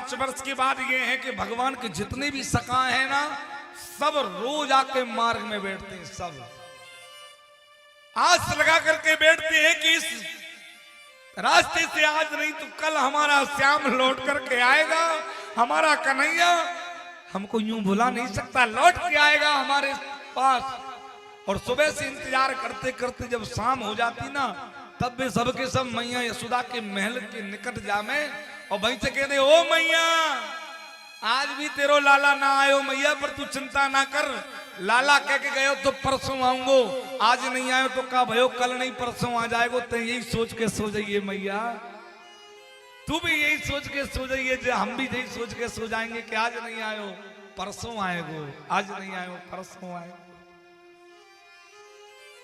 5 वर्ष के बाद ये है कि भगवान के जितने भी सखा हैं ना, सब रोज आके मार्ग में बैठते हैं। सब आस लगा करके बैठते हैं कि इस रास्ते से आज नहीं तो कल हमारा श्याम लौट करके आएगा, हमारा कन्हैया हमको यूं भुला नहीं सकता, लौट के आएगा हमारे पास। और सुबह से इंतजार करते करते जब शाम हो जाती ना, तब भी सबके सब मैया यशोदा के महल के निकट जामे और वहीं से कहते, ओ मैया आज भी तेरो लाला ना आयो मैया, पर तू चिंता ना कर, लाला कह के गयो तो परसों आऊंगो, आज नहीं आयो तो का भयो कल नहीं परसों आ जाएगो। तो यही सोच के सो जाइए मैया, तू भी यही सोच के सो जाइए, जो हम भी यही सोच के सो जाएंगे कि आज नहीं आयो परसों आएगो, आज नहीं आयो परसों आएगो।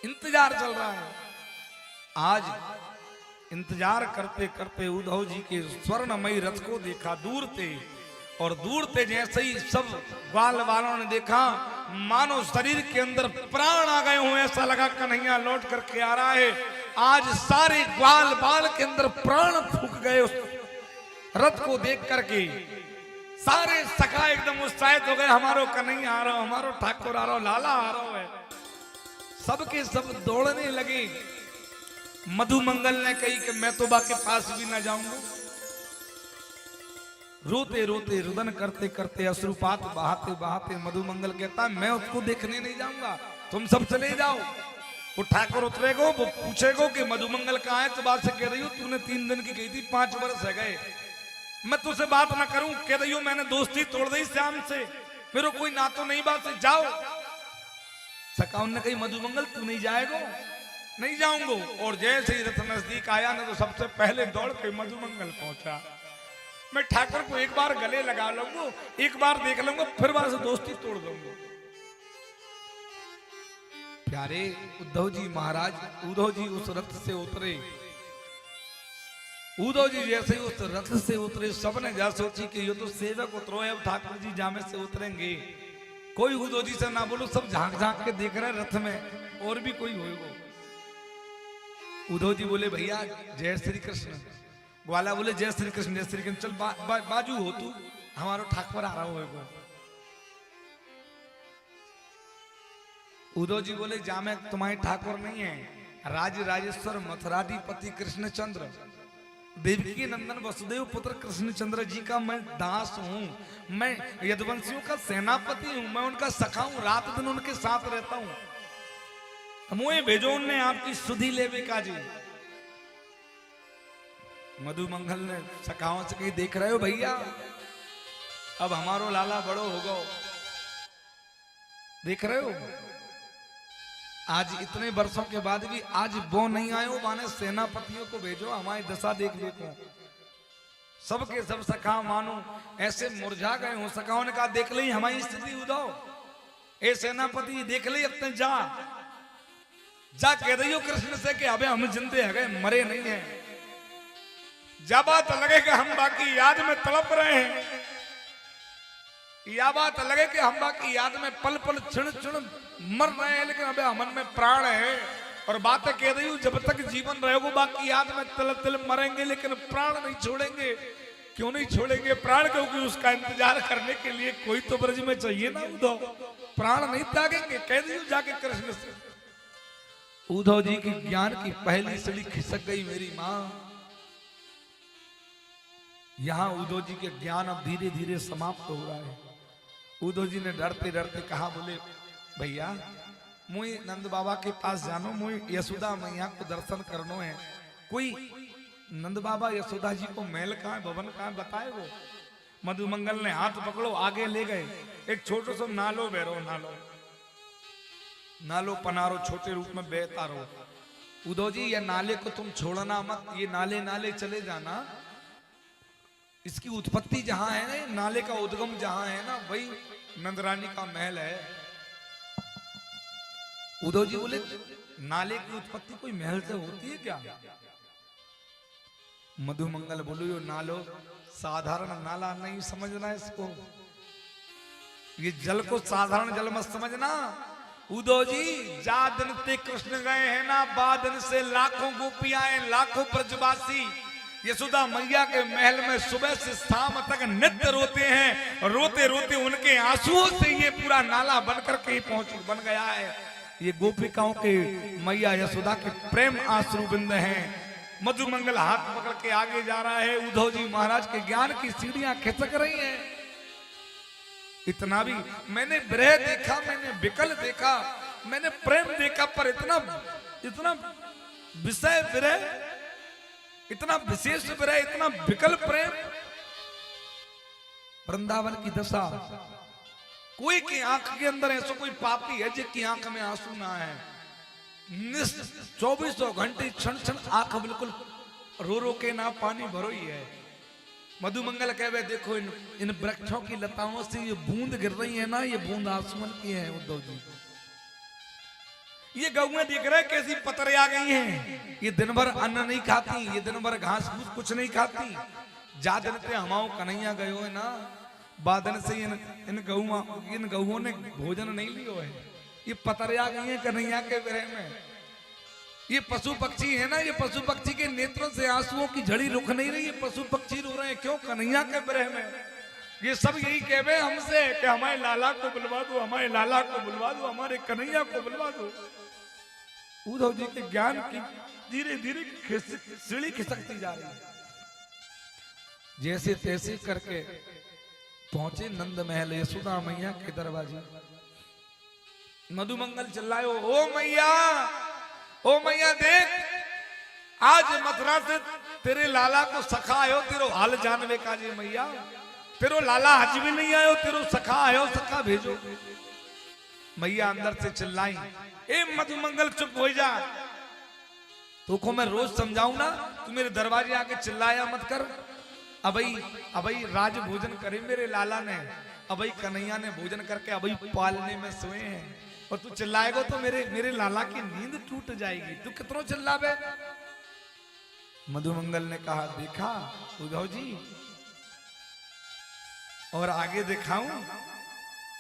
इंतजार चल रहा है। आज इंतजार करते करते उद्धव जी के स्वर्णमयी रथ को देखा दूर से, और दूर से जैसे ही सब ग्वाल वालों ने देखा, मानो शरीर के अंदर प्राण आ गए हों, ऐसा लगा कन्हैया लौट करके आ रहा है। आज सारे ग्वाल बाल के अंदर प्राण फूक गए उस रथ को देख करके। सारे सखा एकदम उत्साहित हो गए, हमारो कन्हैया आ रहा हो, हमारो ठाकुर आ रहा हो, लाला आ रहा है। सबके सब दौड़ने लगे। मधुमंगल ने कही कि मैं तो बा के पास भी ना जाऊंगा। रोते रोते रुदन करते करते अश्रुपात बहाते बहाते मधुमंगल कहता, मैं उसको देखने नहीं जाऊंगा, तुम सब चले जाओ। वो ठाकुर उतरेगो, वो पूछेगो कि मधुमंगल कहाँ है, तो बात से कह रही हूँ तूने 3 दिन की कही थी, 5 वर्ष है गए, मैं तुझसे बात ना करूं। कह रही हूँ मैंने दोस्ती तोड़ दी श्याम से, मेरे कोई ना तो नहीं बात से, जाओ। सकाउन ने कही मधुमंगल तू नहीं जाएगो, नहीं जाऊंगो। और जैसे ही रथ नजदीक आया ना, तो सबसे पहले दौड़ के मधुमंगल पहुंचा। मैं ठाकुर को एक बार गले लगा लूंगा, एक बार देख लूंगा, फिर वहां से दोस्ती तोड़ दूंगा। प्यारे उद्धव जी महाराज, उद्धव जी उस रथ से उतरे। उद्धव जी जैसे ही उस रथ से उतरे, सबने जा सोची कि ये तो सेवक उतरो है, अब ठाकुर जी जामे से उतरेंगे। कोई उद्धव जी से ना बोलो, सब झांक झांक के देख रहे रथ में, और भी कोई होगा। उद्धव जी बोले भैया जय श्री कृष्ण। ग्वाला बोले जय श्री कृष्ण जय श्री कृष्ण। चल बाजू हो तू, हमारो ठाकुर आ रहा होगा। उद्धव जी बोले जामे तुम्हारे ठाकुर नहीं है, राज राजेश्वर मथुराधिपति कृष्णचंद्र, देवकी नंदन वसुदेव पुत्र कृष्णचंद्र जी का मैं दास हूँ, मैं यदुवंशियों का सेनापति हूँ, मैं उनका सखा हूँ, रात दिन उनके साथ रहता हूँ। मुझे भेजो उनने आपकी सुधि लेवे का जी। मधुमंगल ने सखाओं से कही, देख रहे हो भैया, अब हमारो लाला बड़ो हो गो, देख रहे हो, आज इतने वर्षों के बाद भी आज वो नहीं आए हो, माने सेनापतियों को भेजो, हमारी दशा देख देखो। सबके सब सखा मानो ऐसे मुरझा गए हो। सखाओं ने कहा देख ली हमारी स्थिति उद्धव, ए सेनापति देख ली, अपने जा कह रही हो कृष्ण से कि अबे हम जिंदे है गए, मरे नहीं है। जब बात लगे कि हम बाकी याद में तड़प रहे हैं, या बात लगे कि हम बाकी याद में पल पल क्षण क्षण मर रहे हैं, लेकिन अबे हमन में प्राण है। और बात कह रही हूँ जब तक जीवन रहेगा बाकी याद में तिल तिल मरेंगे, लेकिन प्राण नहीं छोड़ेंगे। क्यों नहीं छोड़ेंगे प्राण? क्योंकि उसका इंतजार करने के लिए कोई तो ब्रज में चाहिए ना उद्धव, प्राण नहीं त्यागेंगे। कह दी जाके कृष्ण से। उद्धव जी की ज्ञान की पहली सड़ी खिसक गई मेरी माँ। यहां उद्धव जी के ज्ञान अब धीरे धीरे समाप्त हो रहा है। उद्धव जी ने डरते डरते कहा, बोले भैया मुझे नंद बाबा के पास जानो, मुझे यशोदा मैया को दर्शन करनो है। कोई नंद बाबा यशोदा जी को महल कहाँ है, भवन कहाँ बताए वो। मधुमंगल ने हाथ पकड़ो, आगे ले गए। एक छोटो सो नालो बहरो, नालो पनारो, छोटे रूप में बहता रहो। उद्धव जी ये नाले को तुम छोड़ना मत, ये नाले नाले चले जाना। इसकी उत्पत्ति जहां है ना, नाले का उद्गम जहां है ना, वही नंदरानी का महल है। उद्धव जी बोले नाले की उत्पत्ति कोई महल से होती है क्या? मधुमंगल बोलो यो नालो साधारण नाला नहीं समझना इसको, ये जल को साधारण जल मत समझना। उद्धव जी जा दिन ते कृष्ण गए हैं ना, बाद दिन से लाखों गोपियां, लाखों ब्रजवासी यशोदा मैया के महल में सुबह से शाम तक नित्य रोते हैं। रोते रोते उनके आंसुओं से ये पूरा नाला बन करके बन गया है। ये गोपिकाओं के मैया यशोदा के प्रेम आंसू बिंद हैं। मधुमंगल हाथ पकड़ के आगे जा रहा है। उद्धव जी महाराज के ज्ञान की सीढ़ियां खिसक रही हैं। इतना भी मैंने विरह देखा, मैंने विकल देखा, मैंने प्रेम देखा, पर इतना विषय विरह, इतना विशेष विरह, इतना विकल प्रेम। वृंदावन की दशा, कोई की आंख के अंदर ऐसा कोई पापी है जिसकी आंख में आंसू ना है। 24 घंटे क्षण क्षण आंख बिल्कुल रो रो के ना पानी भरो ही है। मधुमंगल कहवे देखो इन वृक्षों की लताओं से ये बूंद गिर रही है ना, ये बूंद आसमान की है। उद्धव जी, ये गौएं देख रहे कैसी पतरे आ गई हैं। ये दिन भर अन्न नहीं खाती, ये दिन भर घास फूस कुछ नहीं खाती। जादन से हमाओ कन्हैया गयो है ना, बादन से इन गौओं ने भोजन नहीं लियो है। ये पतरे आ गई हैं कन्हैया के विरह में। ये पशु पक्षी है ना, ये पशु पक्षी के नेत्रों से आंसुओं की झड़ी रुक नहीं रही। ये पशु पक्षी रो रहे हैं क्यों? कन्हैया के विरह में। ये सब यही कहवे हमसे कि हमारे लाला को बुलवा दो, हमारे लाला को बुलवा दो, हमारे कन्हैया को बुलवा दो। उद्धव जी के ज्ञान की धीरे धीरे सीढ़ी खिसकती जा रही है। जैसे तैसे करके पहुंचे नंद महल यशोदा मैया के दरवाजे। मधुमंगल चिल्लायो, ओ मैया, ओ मैया देख, आज मथुरा से तेरे लाला को सखा आयो, तेरो हाल जानवे का जी मैया। तेरो लाला आज भी नहीं आयो, तेरो सखा आयो, सखा भेजो। मैया अंदर से चिल्लाई, ए मधुमंगल चुप हो जा। तो को मैं रोज समझाऊं ना, तू मेरे दरवाजे आके चिल्लाया मत कर। अबई राज भोजन करे मेरे लाला ने, अबई कन्हैया ने भोजन करके अबई पालने में सोए हैं, और तू चिल्लाएगा तो मेरे लाला की नींद टूट जाएगी। तू कितना चिल्लावे? मधुमंगल ने कहा, देखा उद्धव जी, और आगे दिखाऊं?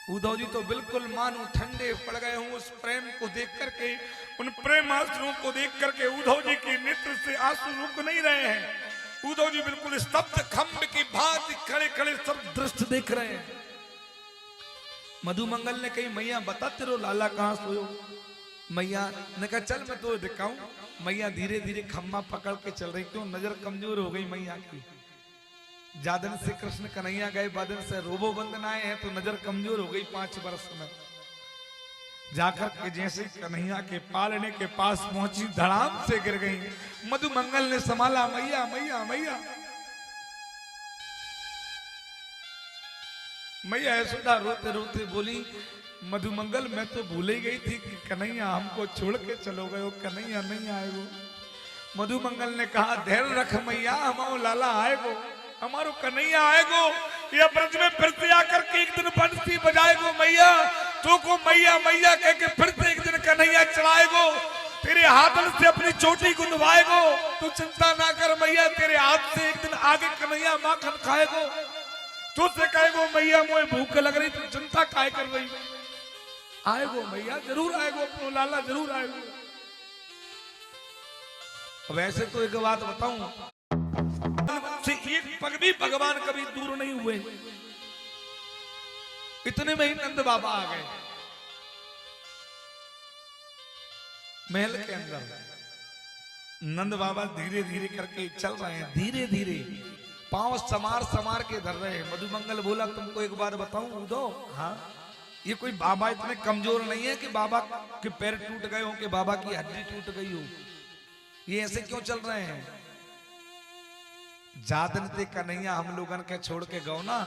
उद्धव जी तो बिल्कुल मानो ठंडे पड़ गए हूं उस प्रेम को देख करके, उन प्रेम आंसुओं को देख करके उद्धव जी के नेत्र से आंसू रुक नहीं रहे हैं। उद्धव जी बिल्कुल स्तब्ध खंभ की भांति खड़े खड़े सब दृश्य देख रहे हैं। मधुमंगल ने कही, मैया बता तेरो लाला कहां सोयो? मैया ने कहा, चल मैं तो दिखाऊं। मैया धीरे धीरे खम्भा पकड़ के चल रही, क्यों? नजर कमजोर हो गई मैया की। जादन से कृष्ण कन्हैया गए, बादन से रोबो बंदन आए हैं, तो नजर कमजोर हो गई 5 वर्ष में। जाकर के जैसे कन्हैया के पालने के पास पहुंची, धड़ाम से गिर गई। मधुमंगल ने संभाला, मैया मैया मैया। मैया यशोदा रोते रोते बोली, मधुमंगल मैं तो भूल ही गई थी कि कन्हैया हमको छोड़ के चलो गए हो, कन्हैया नहीं आएगो। मधुमंगल ने कहा, धैर्य रख मैया, हमारो लाला आएगो, हमारो कन्हैया आएगो। ये ब्रज में फिर से आकर के एक दिन बंसी बजाएगो मैया। तो को मैया मैया कह के फिर से एक दिन कन्हैया चढ़ाएगो, तेरे हाथन से अपनी चोटी गुंदवाएगो। तू चिंता ना कर मैया, तेरे हाथ से एक दिन आगे कन्हैया माखन खाएगो। तुझसे कहेगो मैया मोए भूख लग रही, तू चिंता काहे कर रही? आएगो मैया, जरूर आएगो, अपनो लाला जरूर आएगो। वैसे तो एक बात बताऊं, से एक पग भी भगवान कभी दूर नहीं हुए। इतने में ही नंद बाबा आ गए महल के अंदर। नंद बाबा धीरे धीरे करके चल रहे हैं, धीरे धीरे पांव समार समार के धर रहे हैं। मधुमंगल बोला, तुमको एक बात बताऊं उद्धव, हाँ, ये कोई बाबा इतने कमजोर नहीं है कि बाबा के पैर टूट गए हो, कि बाबा की हड्डी टूट गई हो। ये ऐसे क्यों चल रहे हैं? जादन से कन्हैया हम लोगन के छोड़ के गौ ना,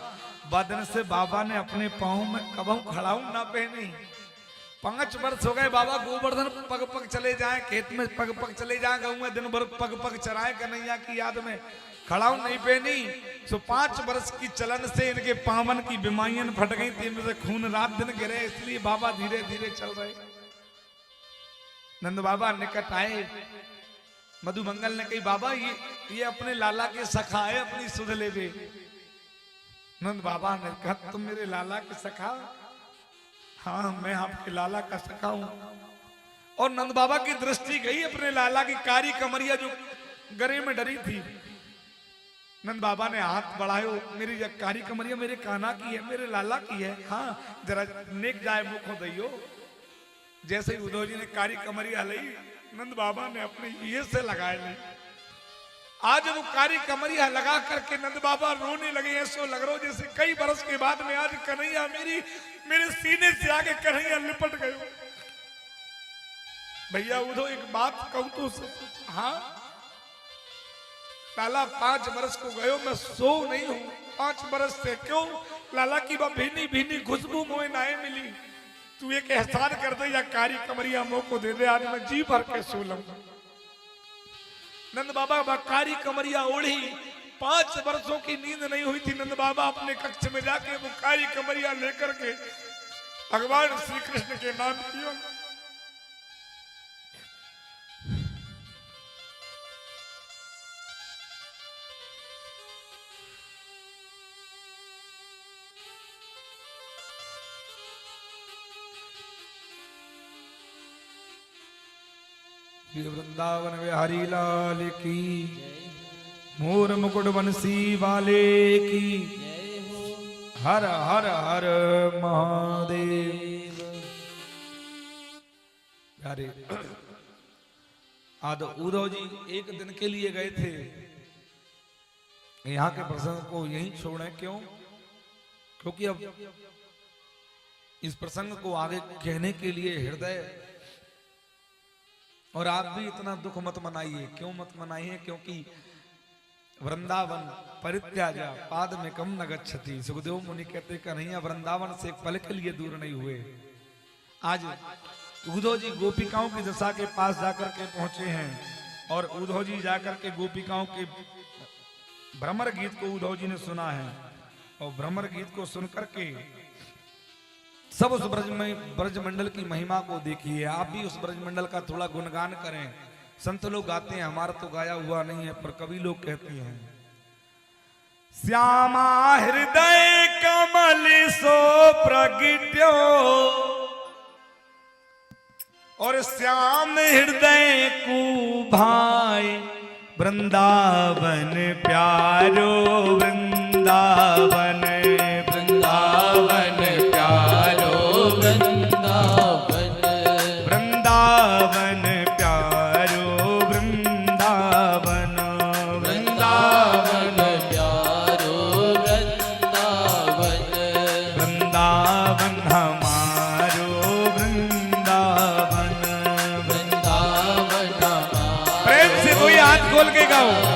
बादन से बाबा ने अपने पाँव में कबहू खड़ाऊ ना पहनी। 5 वर्ष हो गए बाबा गोवर्धन पग पग चले जाए, खेत में पग पग चले जाए, गाँव में दिन भर पग पग चराए कन्हैया की याद में, खड़ाऊ नहीं पहनी। सो 5 वर्ष की चलन से इनके पावन की बीमारियां फट गई थी, इनमें से खून रात दिन गिरे, इसलिए बाबा धीरे धीरे चल रहे। नंद बाबा निकट आए, मधुमंगल ने कही, बाबा ये अपने लाला के सखा है, अपनी सुध ले बे। नंद बाबा ने कहा, तुम मेरे लाला के सखा? हाँ, मैं आपके लाला का सखा हूं। और नंद बाबा की दृष्टि गई अपने लाला की कारी कमरिया जो गरे में डरी थी, नंद बाबा ने हाथ बढ़ायो, मेरी कारी कमरिया मेरे काना की है, मेरे लाला की है, हाँ जरा नेक जाए मुखो दैयो। जैसे ही उद्धव जी ने कारी कमरिया ली, नंद बाबा ने अपने ये से लगाए ली। आज वो कारी कमरिया लगा करके नंद बाबा रोने लगे। ऐसो लग रहा जैसे कई बरस के बाद में आज कन्हैया मेरे सीने से आगे कन्हैया लिपट गए। भैया उधो एक बात कहूं तो हाँ लाला 5 बरस को गयो, मैं सो नहीं हूं 5 बरस से। क्यों? लाला की वह भीनी भीनी खुशबू मोए नाए मिली। तू एक एहसान कर दे या कारी कमरिया मोह को दे दे, आज मैं जी भर के सो लूंगा। नंद बाबा कारी कमरिया ओढ़ी, 5 वर्षों की नींद नहीं हुई थी। नंद बाबा अपने कक्ष में जाके वो कारी कमरिया लेकर के भगवान श्री कृष्ण के नाम किया। वृंदावन बिहारी लाल की, मोर मुकुट बंसी वाले की, हर हर हर महादेव। प्यारे आज उद्धव जी एक दिन के लिए गए थे, यहाँ के प्रसंग को यहीं छोड़े। क्यों? क्योंकि अब इस प्रसंग को आगे कहने के लिए हृदय, और आप भी इतना दुख मत मनाइए। क्यों मत मनाइए? क्योंकि वृंदावन परित्याजा पाद में कम न गच्छति। सुखदेव मुनि कहते कन्हैया वृंदावन से पल के लिए दूर नहीं हुए। आज उद्धव जी गोपिकाओं की दशा के पास जाकर के पहुंचे हैं, और उद्धव जी जाकर के गोपिकाओं के भ्रमर गीत को उद्धव जी ने सुना है, और भ्रमर गीत को सुनकर के सब उस ब्रज मंडल की महिमा को देखिए। आप भी उस ब्रज मंडल का थोड़ा गुणगान करें। संत लोग गाते हैं, हमारा तो गाया हुआ नहीं है, पर कवि लोग कहते हैं श्यामा हृदय कमल सो प्रगट्यो, और श्याम हृदय को भाई वृंदावन प्यारो, वृंदावन वृंदावन प्यारो, वृंदावन वृंदावन प्यारो, वृंदावन वृंदावन प्यारो, वृंदावन वृंदावन हमारो, वृंदावन वृंदावन। प्रेम से कोई हाथ खोल के गाओ।